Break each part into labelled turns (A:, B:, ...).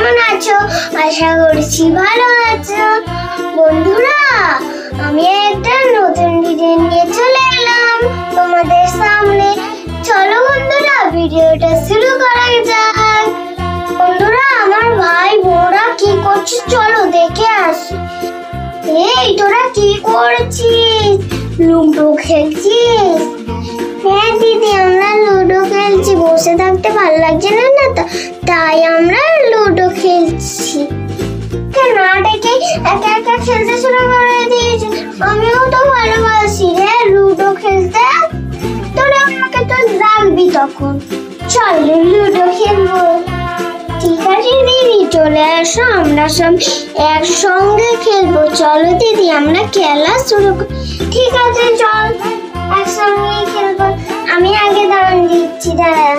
A: কেমন আছো? আশা করছি ভালো আছো। বন্ধুরা, আমি একটা নতুন ভিডিও নিয়ে চলে এলাম তোমাদের সামনে। চলো বন্ধুরা, ভিডিওটা শুরু করা যাক। বন্ধুরা, আমার ভাই বোনরা কি করছে চলো দেখে আসি। এই তোরা কি করছিস? লুডো খেলছিস? হ্যাঁ দিদি, আমরা লুডো খেলছি। বসে থাকতে ভালো লাগছে না, তাই আমরা লুডো খেলছি। না ডেকে একা একা খেলতে শুরু করে দিয়েছি। আমিও তো ভালোবাসি রে লুডো খেলতে। তোরা আমাকে তো রাখবি তখন। চল লুডো খেলবো। ঠিক আছে দিদি, চলে আসো, আমরা সব একসঙ্গে খেলবো। চলো দিদি, আমরা খেলা শুরু করি। ঠিক আছে চল, একসঙ্গে খেলবো। আমি আগে দান দিচ্ছি, দাঁড়া।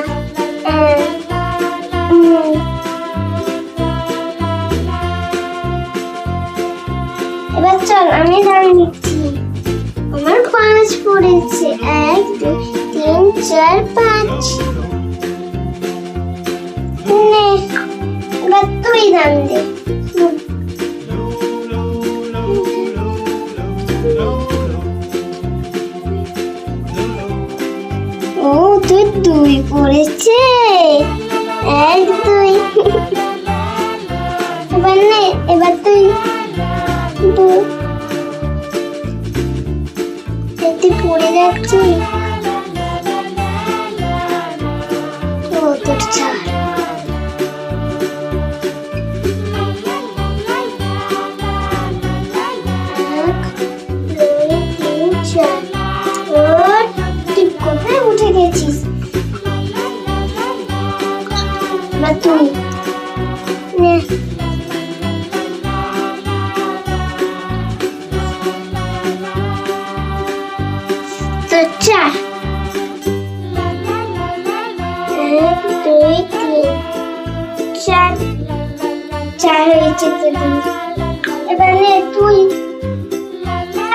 A: এবার চল, আমি দান দিচ্ছি। আমার 5 পড়েছে। 1 2 3 4 5। এবার তুই দান দে। ও, তুই 2 পড়েছে। 1 2। এবার নে, এবার তুই 2। তুই পড়ে যাচ্ছি। ও তোর 4। কোথায় উঠে গেছিস? তুই নে। তো 4। 1 2 3 4। 4 হয়েছে তো। এবার নে তুই।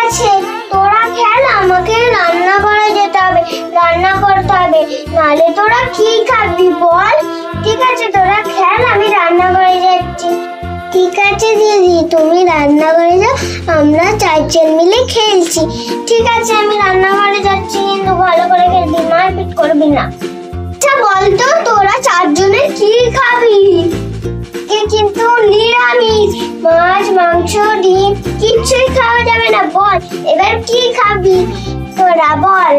A: আছে, তোরা খেল, আমাকে রান্না করে যেতে হবে। রান্না করতে হবে, নালে তোরা কি খাবি বল? ঠিক আছে তোরা খেল, আমি রান্না করে যাচ্ছি। ঠিক আছে দিদি, তুমি রান্না করে যাও, আমরা 4 জন মিলে খেলছি। ঠিক আছে, আমি রান্না করে যাচ্ছি, কিন্তু ভালো করে খেলবি, মারপিট করবি না। আচ্ছা বলতো, তোরা 4 জনে কি খাবি? কিন্তু নিরামিষ, মাছ মাংস ডিম কিছুই খাওয়া যাবে না। বল এবার কি খাবি তোরা, বল।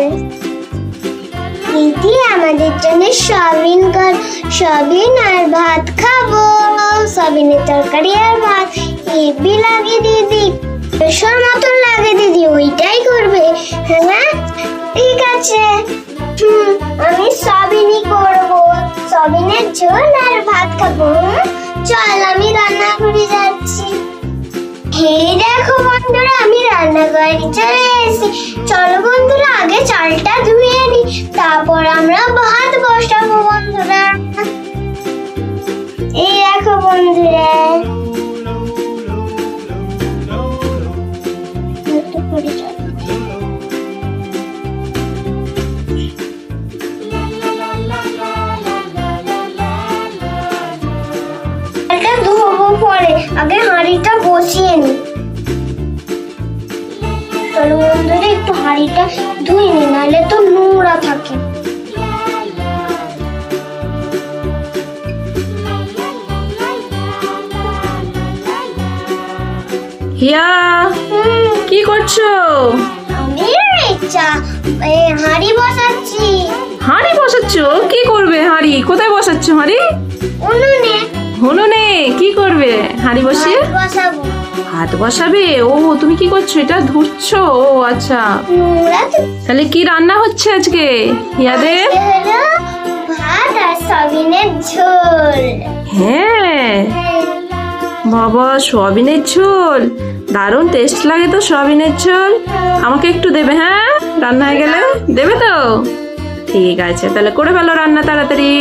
A: দিদি, আমাদের জন্য সয়াবিন আর ভাত খাবো। সয়াবিনের তরকারি আর ভাত হেভি লাগে দিদি, বেশর মতন লাগে দিদি, ওইটাই করবে। হ্যাঁ ঠিক আছে, আমি সয়াবিনই করবো। সয়াবিনের ঝোল আর ভাত খাবো। চল, আমি রান্না করে যাচ্ছি। এই দেখো বন্ধুরা, আমি রান্নাঘরে চলে এসেছি। চলো বন্ধুরা, আগে চালটা ধুয়ে নি, তারপর আমরা ভাত বসাবো বন্ধুরা। এই দেখো বন্ধুরা, ধোবো পরে, আগে হাঁড়িটা বসিয়ে নি। চলো বন্ধুরা, একটু হাঁড়িটা ধুয়ে নি, নাহলে তো নোংরা থাকে।
B: হিয়া, কি করছো?
A: আমি হাঁড়ি বসাচ্ছি।
B: হাঁড়ি বসাচ্ছো? কি করবে হাঁড়ি? কোথায় বসাচ্ছো হাঁড়ি?
A: উনুনে।
B: উনুনে কি করবে হাঁড়ি বসিয়ে?
A: বসাবো।
B: ভাত বসাবে? ও, তুমি কি করছো? এটা ধুচ্ছো? ও আচ্ছা, তাহলে কি রান্না হচ্ছে আজকে হিয়াদের?
A: ভাত আর সয়াবিনের ঝোল।
B: হ্যাঁ বাবা, সয়াবিনের ঝোল দারুণ টেস্ট লাগে তো সয়াবিনের ঝোল। আমাকে একটু দেবে? হ্যাঁ, রান্না হয়ে গেলে দেবে তো? ঠিক আছে, তাহলে করে ফেলো রান্না তাড়াতাড়ি।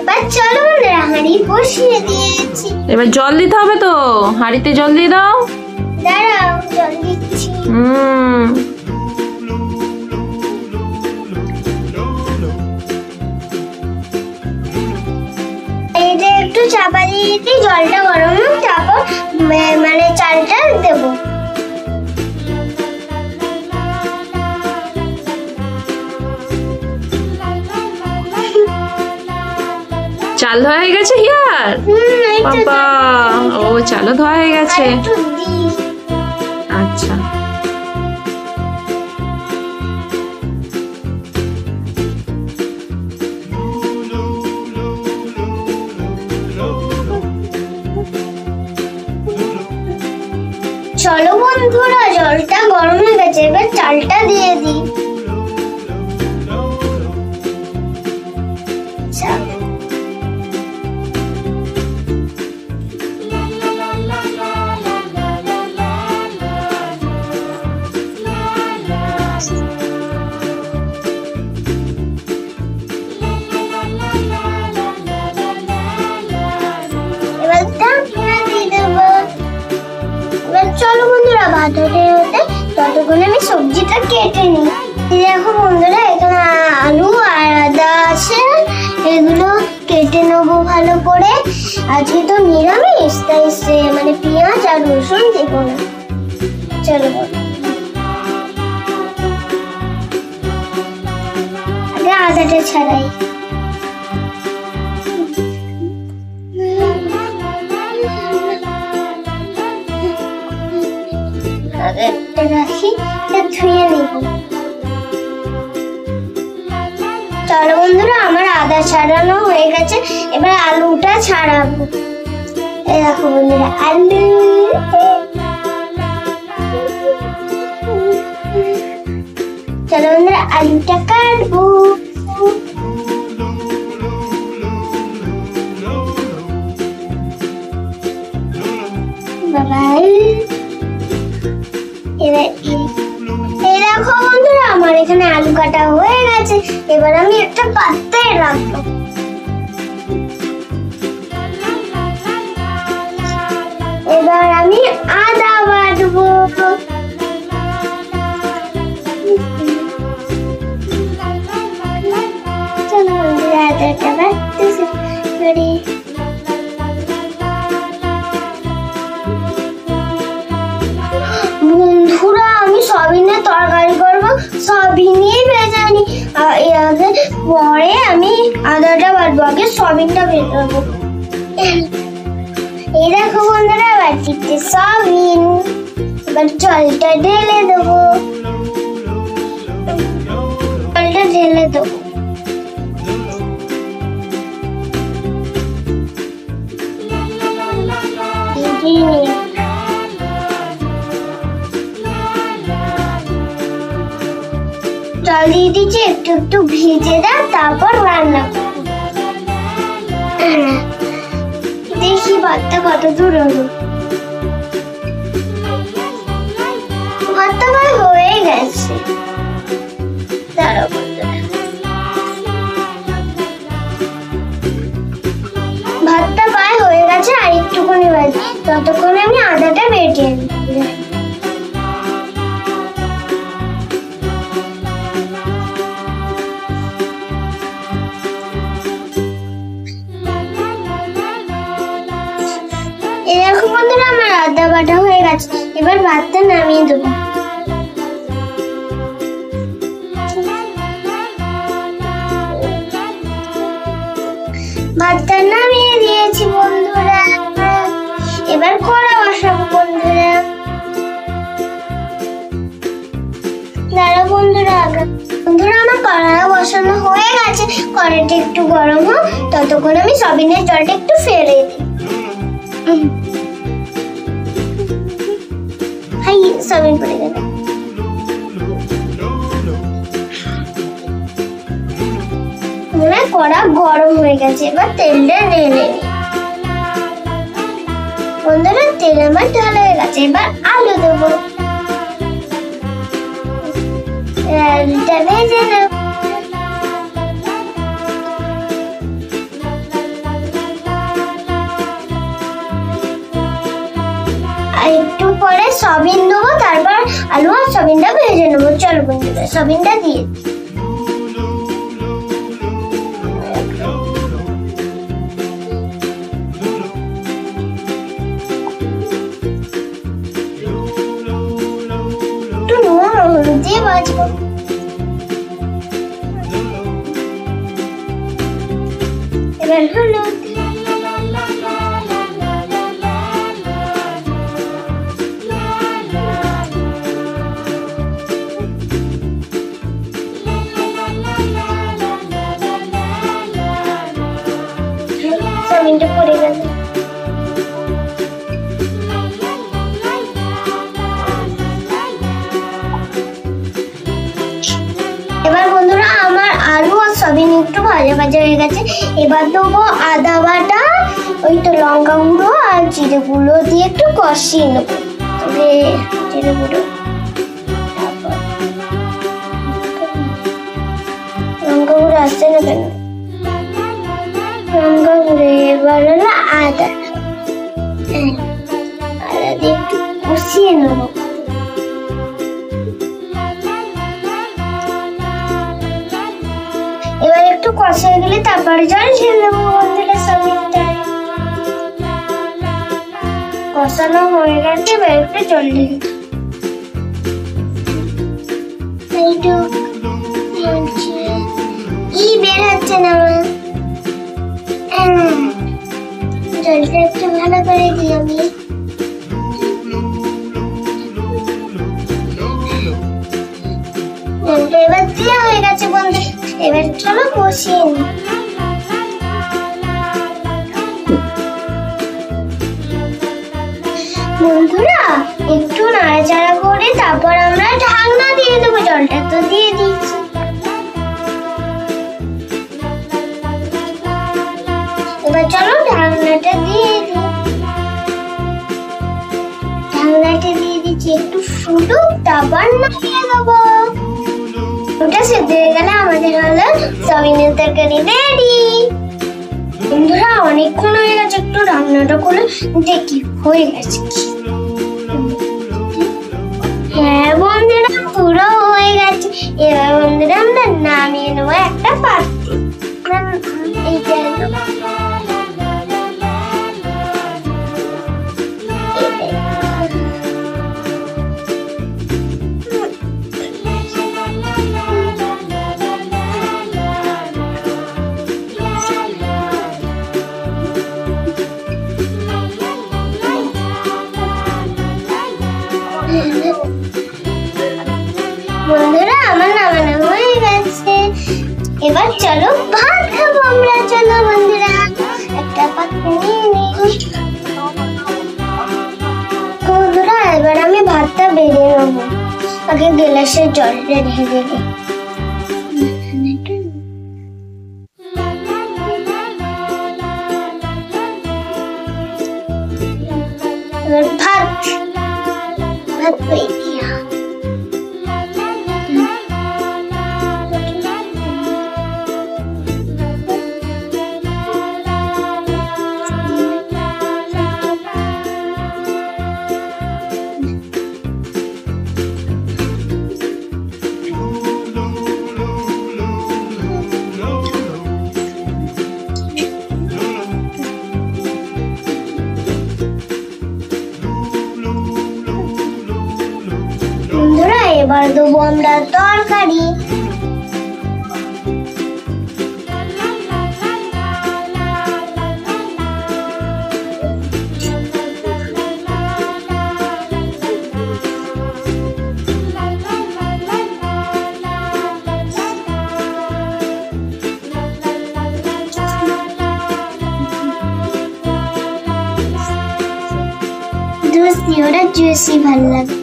A: এবার চলো, হাঁড়ি বসিয়ে দিয়েছি।
B: এবার জল দিতে হবে তো, হাঁড়িতে জল দিয়ে দাও।
A: দাঁড়াও, জল দিচ্ছি। জলটা গরম হোক, তারপর মানে চালটা দেবো।
B: চাল ধোয়া হয়ে গেছে হিয়ার?
A: একটু
B: বাবা, ও চালও ধোয়া হয়ে গেছে।
A: একটু দিই।
B: আচ্ছা,
A: চলো বন্ধুরা, জলটা গরম হয়ে গেছে, এবার চালটা দিয়ে দিই। এবার ঢাকনা দিয়ে দেবো। এবার চলো বন্ধুরা, ভাত হতে হতে ততক্ষণ আমি সবজিটা কেটে নিই। এই দেখো বন্ধুরা, এখানে আলু আর আদা আছে, এগুলো কেটে নেবো ভালো করে। আজকে তো নিরামিষ, তাই মানে পেঁয়াজ আর রসুন দেবো না। চলো আগে আদাটা ছাড়াই। একটা রাখি, ধুয়ে নেব। চলো বন্ধুরা, আমার আদা ছাড়ানো হয়ে গেছে, এবার আলুটা ছাড়াবো। এই দেখো বন্ধুরা, আলু। চলো বন্ধুরা, আলুটা কাটবো। বাবাই, এই দেখো বন্ধুরা, আমার এখানে আলু কাটা হয়ে গেছে। এবার আমি একটা পাত্রে রাখবো। এবার আমি আদা বাটবো। চলো বন্ধুরা, আদাটা বাটতে শুরু করি। বন্ধুরা, আমি সবিনের তরকারি করবো, সবিনই ভেজে নি। আগে পরে আমি আদাটা বাটবো, আগে সবিনটা ভেজাবো। এই দেখো বন্ধুরা, বাটিতে সবিন। এবার জলটা ঢেলে দেবো। জলটা ঢেলে দেবো। জল দিয়ে দিচ্ছি, একটু একটু ভিজে দাও, তারপর রান্না করবো। দেখি ভাতটা কত দূর হলো। ভাতটা আমার হয়ে গেছে। দাঁড়াও বন্ধুরা, ভাতটা প্রায় হয়ে গেছে, আর একটুখানি বাকি। ততক্ষণে আমি আদাটা বেটে নিই। এরকম বন্ধুরা, আমার আদা বাটা হয়ে গেছে, এবার ভাতটা নামিয়ে দেবো। ভাতটা নামিয়ে দিয়েছি বন্ধুরা, এবার কড়া বসাবো বন্ধুরা। দাঁড়া বন্ধুরা, আমার কড়া বসানো হয়ে গেছে, কড়াইটা একটু গরম হোক, ততক্ষণ আমি সবিনের জলটা একটু ফেলে দিই। হাই, সবিন পড়ে গেল। কড়া গরম হয়ে গেছে, এবার তেলটা ঢেলে নিই। বন্ধুরা, তেল আমার ঢালা হয়ে গেছে, এবার আলু দেবো। আলুটা ভেজে নেব। আর একটু পরে সবিন দেবো, তারপর আলু আর সবিনটা ভেজে নেবো। চলো বন্ধুরা, সবিনটা দিয়ে ভাজবো। এবার হলুদ, চাউমিনটা পড়ে গেল। এবার বন্ধুরা আমার আলু আর সয়াবিন একটু ভাজা ভাজা হয়ে গেছে। এবার দেবো আদা বাটা, ওই তো লঙ্কা গুঁড়ো আর জিরে গুঁড়ো দিয়ে একটু কষিয়ে নেবো। জিরে গুঁড়ো, তারপর লঙ্কা গুঁড়ো আসছে না কেন, লঙ্কা গুঁড়ো। এবার হলো আদা, আদা দিয়ে একটু কষিয়ে নেবো। এবার একটু কষা হয়ে গেলে তারপরে জল ঢেলে দেবো বন্ধুরা। সয়াবিনটা কষানো হয়ে গেছে, এবার একটু জল ঢেলে বের হচ্ছে না আমার। জলটা একটু ভালো করে দিই আমি। জলটা এবার দেওয়া হয়ে গেছে বন্ধু, এবার চলো কষিয়ে নিই। বন্ধুরা একটু নাড়াচাড়া করে তারপর আমরা ঢাকনা দিয়ে দেবো। জলটা তো দিয়ে দিচ্ছি। এবার চলো ঢাকনাটা দিয়ে দিই। ঢাকনাটা দিয়ে দিচ্ছি, একটু ফুটুক তারপর নামিয়ে দেবো। ওটা সেদ্ধ হয়ে গেলে আমাদের হলো সয়াবিনের তরকারি রেডি। বন্ধুরা অনেকক্ষণ হয়ে গেছে, একটু রান্নাটা করে দেখি হয়ে গেছে কি। হ্যাঁ বন্ধুরা পুরো হয়ে গেছে। এবার বন্ধুরা আমরা নামিয়ে নেবো একটা পাত্রে। এইটা বন্ধুরা আমার নামানো হয়ে গেছে। এবার চলো ভাত খাবো আমরা। চলো বন্ধুরা একটা পাত্র নিয়ে নিই। বন্ধুরা এবার আমি ভাতটা বেড়ে নেবো। আগে গ্লাসে জলটা ঢেলে দিই। এবার ভাত হয়ে দিয়া। বন্ধুরা এবার দেবো আমরা তরকারি। জুসি, ওরা জুসি ভালো লাগে।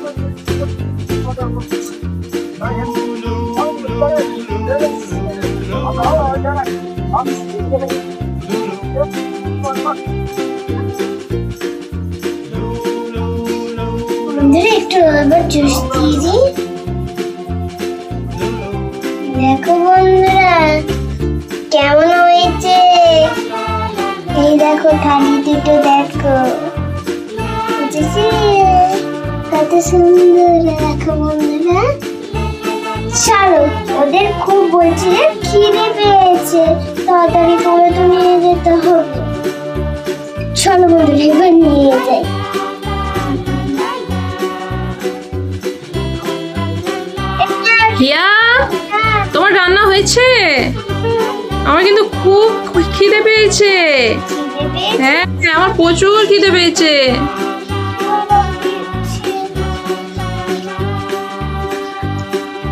A: বন্ধুরা একটু আবার জুস দিয়ে দিই। দেখো বন্ধুরা কেমন হয়েছে। এই দেখো থালি দুটো দেখো, কত সুন্দর। দেখো বন্ধুরা চলো, ওদের খুব বলছি যে খিদে পেয়েছে, তাড়াতাড়ি করে তো নিয়ে যেতে হবে। চলো বন্ধুরা এবার নিয়ে যাই।
B: হিয়া, তোমার রান্না হয়েছে? আমার কিন্তু খুব খিদে পেয়েছে। হ্যাঁ, আমার প্রচুর খিদে পেয়েছে।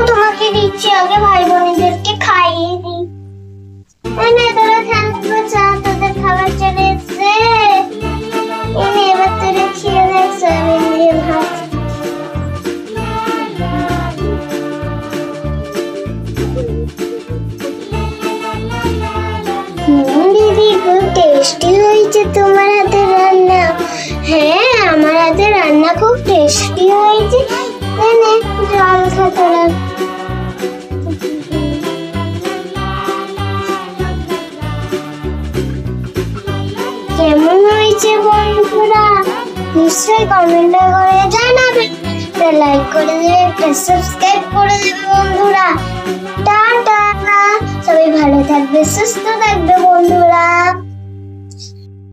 A: তোমাকে দিচ্ছি, আগে ভাই বোনেদেরকে খাইয়ে দিই। এনে তোরা থাকবো, চা তোদের খাবার চলে এসছে। এনে এবার তোরা খেয়ে দেখ সয়াবিন দিয়ে ভাত। দিদি, খুব টেস্টি হয়েছে তোমার হাতের রান্না। হ্যাঁ, আমার হাতের রান্না খুব টেস্টি হয়েছে। এনে জল খা তোরা। কেমন হয়েছে বন্ধুরা? নিশ্চয়ই কমেন্ট করে জানাবে। একটা লাইক করে দেবে, একটা সাবস্ক্রাইব করে দেবে বন্ধুরা। টাটা, সবাই ভালো থাকবে, সুস্থ থাকবে বন্ধুরা।